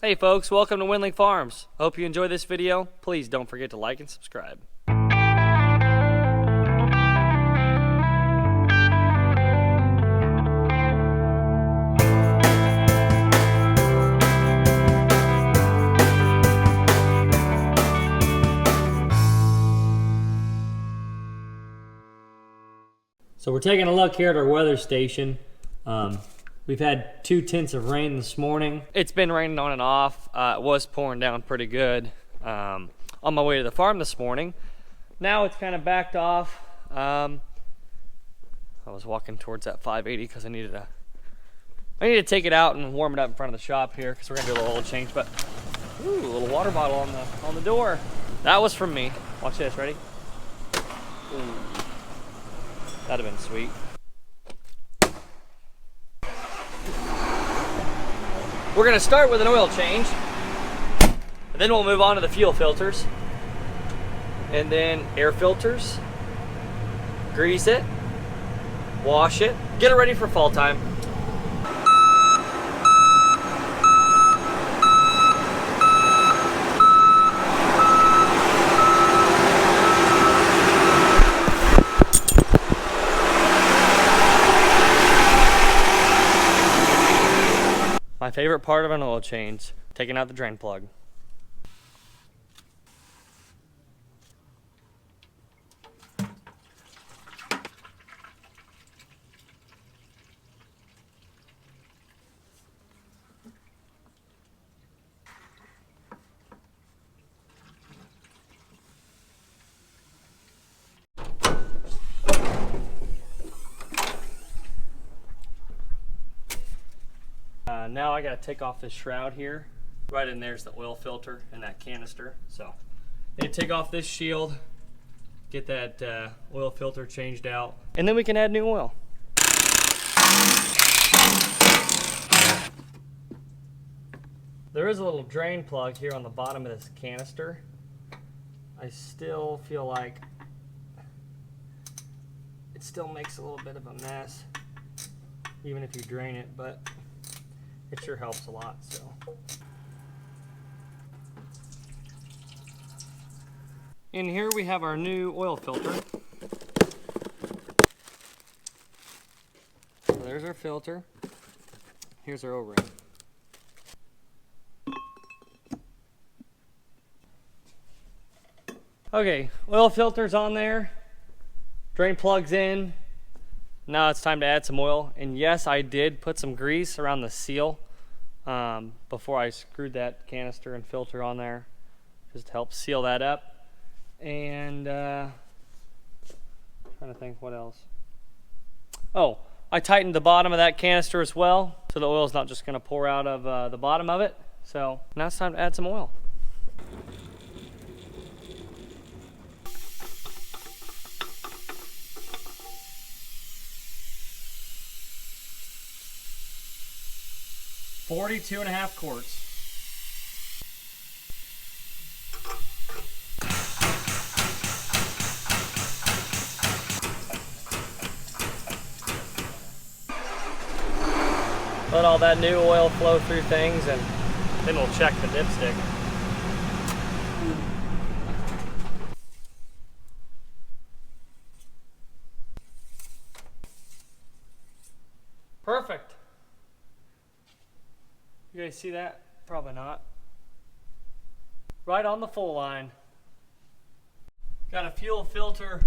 Hey folks, welcome to Wendling Farms. Hope you enjoy this video. Please don't forget to like and subscribe. So we're taking a look here at our weather station. We've had 2 tenths of rain this morning. It's been raining on and off. It was pouring down pretty good on my way to the farm this morning. Now it's kind of backed off. I was walking towards that 580 because I needed to take it out and warm it up in front of the shop here because we're gonna do a little oil change. But ooh, a little water bottle on the door. That was from me. Watch this. Ready? Ooh. That'd have been sweet. We're gonna start with an oil change, and then we'll move on to the fuel filters, and then air filters, grease it, wash it, get it ready for fall time. My favorite part of an oil change, taking out the drain plug. Now I gotta take off this shroud here. Right in there's the oil filter and that canister. So I need to take off this shield, get that oil filter changed out, and then we can add new oil. There is a little drain plug here on the bottom of this canister. I still feel like it still makes a little bit of a mess, even if you drain it, but it sure helps a lot. So in here we have our new oil filter. So there's our filter. Here's our O-ring. Okay, oil filter's on there. Drain plug's in. Now it's time to add some oil, and yes, I did put some grease around the seal before I screwed that canister and filter on there, just to help seal that up. And trying to think what else. Oh, I tightened the bottom of that canister as well, so the oil's not just going to pour out of the bottom of it. So now it's time to add some oil. $42.5 quarts. Let all that new oil flow through things, and then we'll check the dipstick. Perfect. You guys see that? Probably not. Right on the full line. Got a fuel filter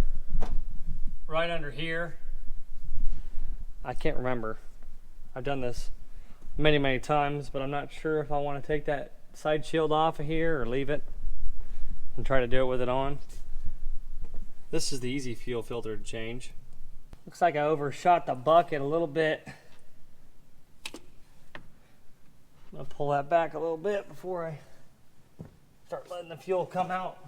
right under here. I can't remember. I've done this many times, but I'm not sure if I want to take that side shield off of here or leave it and try to do it with it on. This is the easy fuel filter to change. Looks like I overshot the bucket a little bit. I'm going to pull that back a little bit before I start letting the fuel come out.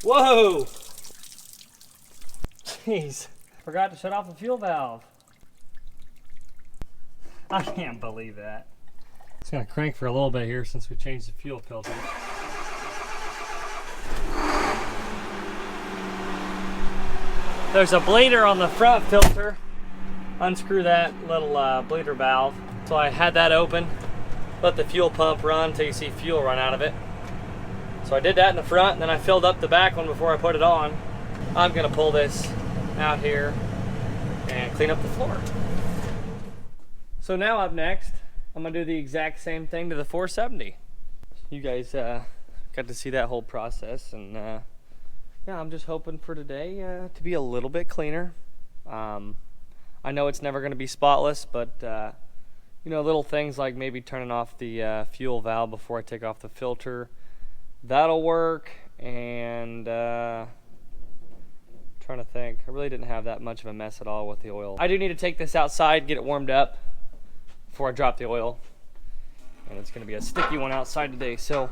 Whoa! Jeez, forgot to shut off the fuel valve. I can't believe that. It's gonna crank for a little bit here since we changed the fuel filter. There's a bleeder on the front filter. Unscrew that little bleeder valve. So I had that open. Let the fuel pump run until you see fuel run out of it. So I did that in the front, and then I filled up the back one before I put it on. I'm gonna pull this out here and clean up the floor. So now up next, I'm gonna do the exact same thing to the 470. You guys got to see that whole process, and yeah, I'm just hoping for today to be a little bit cleaner. I know it's never gonna be spotless, but you know, little things like maybe turning off the fuel valve before I take off the filter, that'll work. And trying to think, I really didn't have that much of a mess at all with the oil. I do need to take this outside, get it warmed up before I drop the oil, and it's gonna be a sticky one outside today. So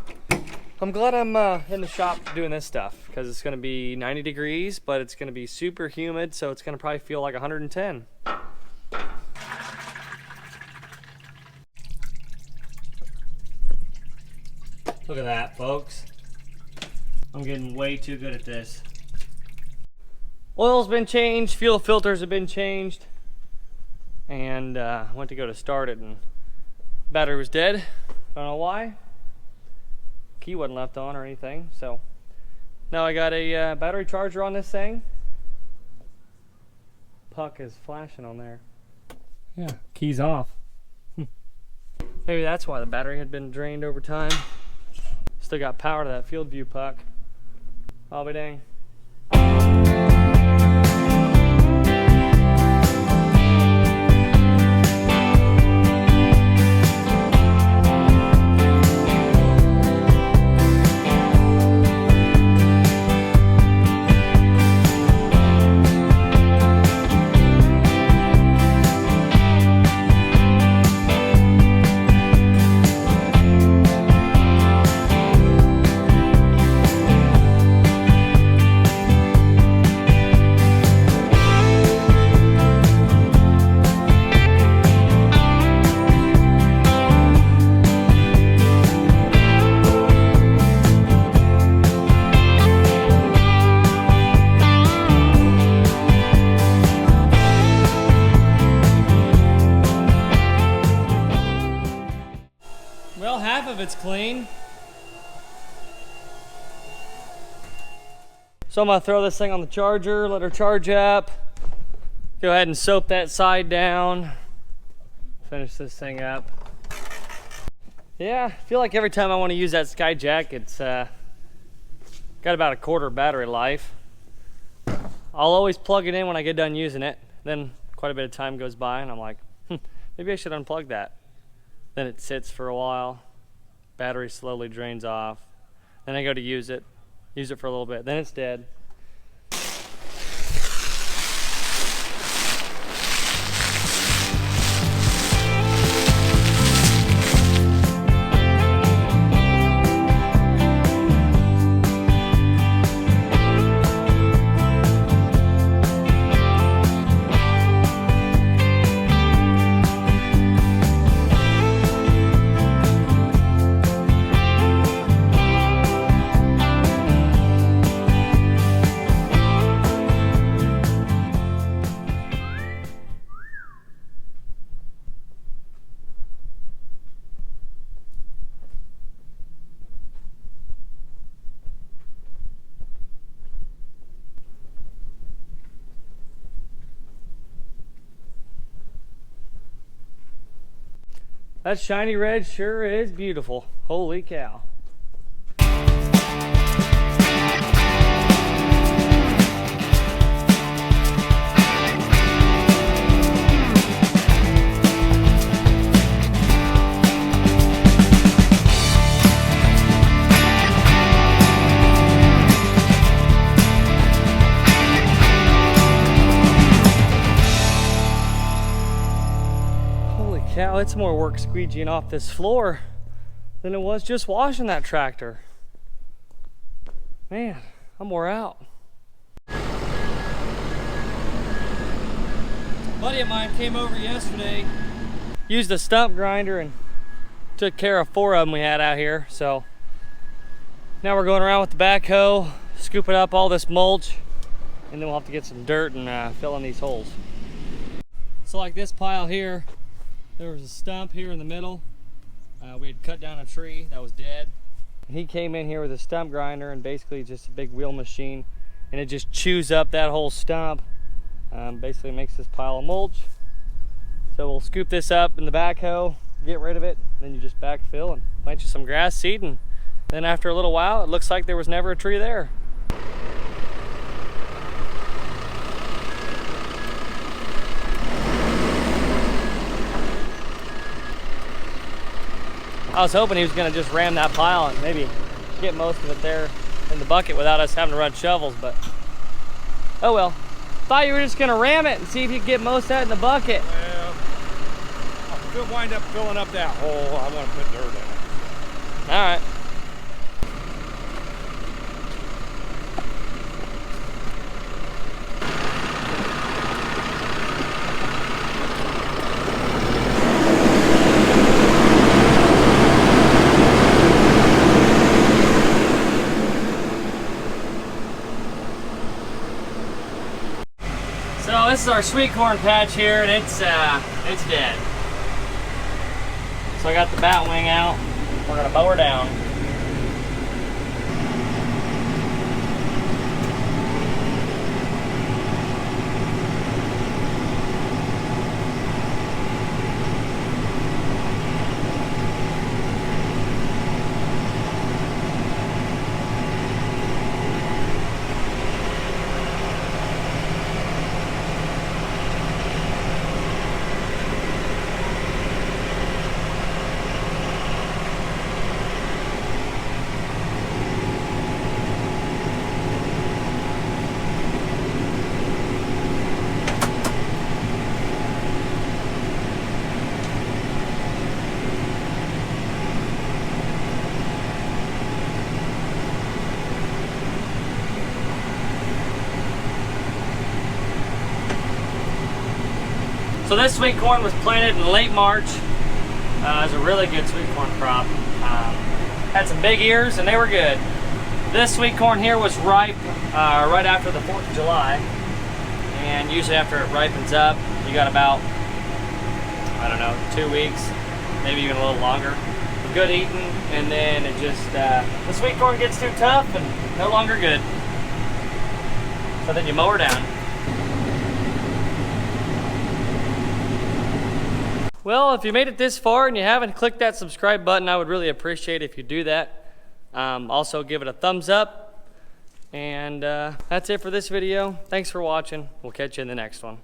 I'm glad I'm in the shop doing this stuff, because it's gonna be 90 degrees, but it's gonna be super humid, so it's gonna probably feel like 110. Look at that, folks. I'm getting way too good at this. Oil's been changed, fuel filters have been changed, and went to go to start it, and battery was dead. Don't know why. Key wasn't left on or anything. So now I got a battery charger on this thing. Puck is flashing on there. Yeah, key's off. Maybe that's why the battery had been drained over time. Still got power to that field view puck. I'll be dang. Well, half of it's clean. So I'm gonna throw this thing on the charger, let her charge up. Go ahead and soap that side down. Finish this thing up. Yeah, I feel like every time I want to use that Skyjack, it's got about a quarter battery life. I'll always plug it in when I get done using it. Then quite a bit of time goes by and I'm like, maybe I should unplug that. Then it sits for a while, battery slowly drains off. Then I go to use it for a little bit, then it's dead. That shiny red sure is beautiful. Holy cow. Cow, it's more work squeegeeing off this floor than it was just washing that tractor. Man, I'm wore out. A buddy of mine came over yesterday, used a stump grinder and took care of 4 of them we had out here. So now we're going around with the backhoe, scooping up all this mulch, and then we'll have to get some dirt and fill in these holes. So like this pile here, there was a stump here in the middle. We had cut down a tree that was dead. And he came in here with a stump grinder and basically just a big wheel machine, and it just chews up that whole stump. Basically makes this pile of mulch. So we'll scoop this up in the backhoe, get rid of it, then you just backfill and plant you some grass seed, and then after a little while it looks like there was never a tree there. I was hoping he was going to just ram that pile and maybe get most of it there in the bucket without us having to run shovels, but oh well. Thought you were just going to ram it and see if you could get most of that in the bucket. Well, I'll wind up filling up that hole. I want to put dirt in it. All right. So this is our sweet corn patch here, and it's dead. So I got the bat wing out. We're gonna mow her down. So this sweet corn was planted in late March. It was a really good sweet corn crop. Had some big ears and they were good. This sweet corn here was ripe right after the 4th of July. And usually after it ripens up, you got about, I don't know, 2 weeks, maybe even a little longer. Good eating, and then it just, the sweet corn gets too tough and no longer good. So then you mow her down. Well, if you made it this far and you haven't clicked that subscribe button, I would really appreciate it if you do that. Also give it a thumbs up. And that's it for this video. Thanks for watching. We'll catch you in the next one.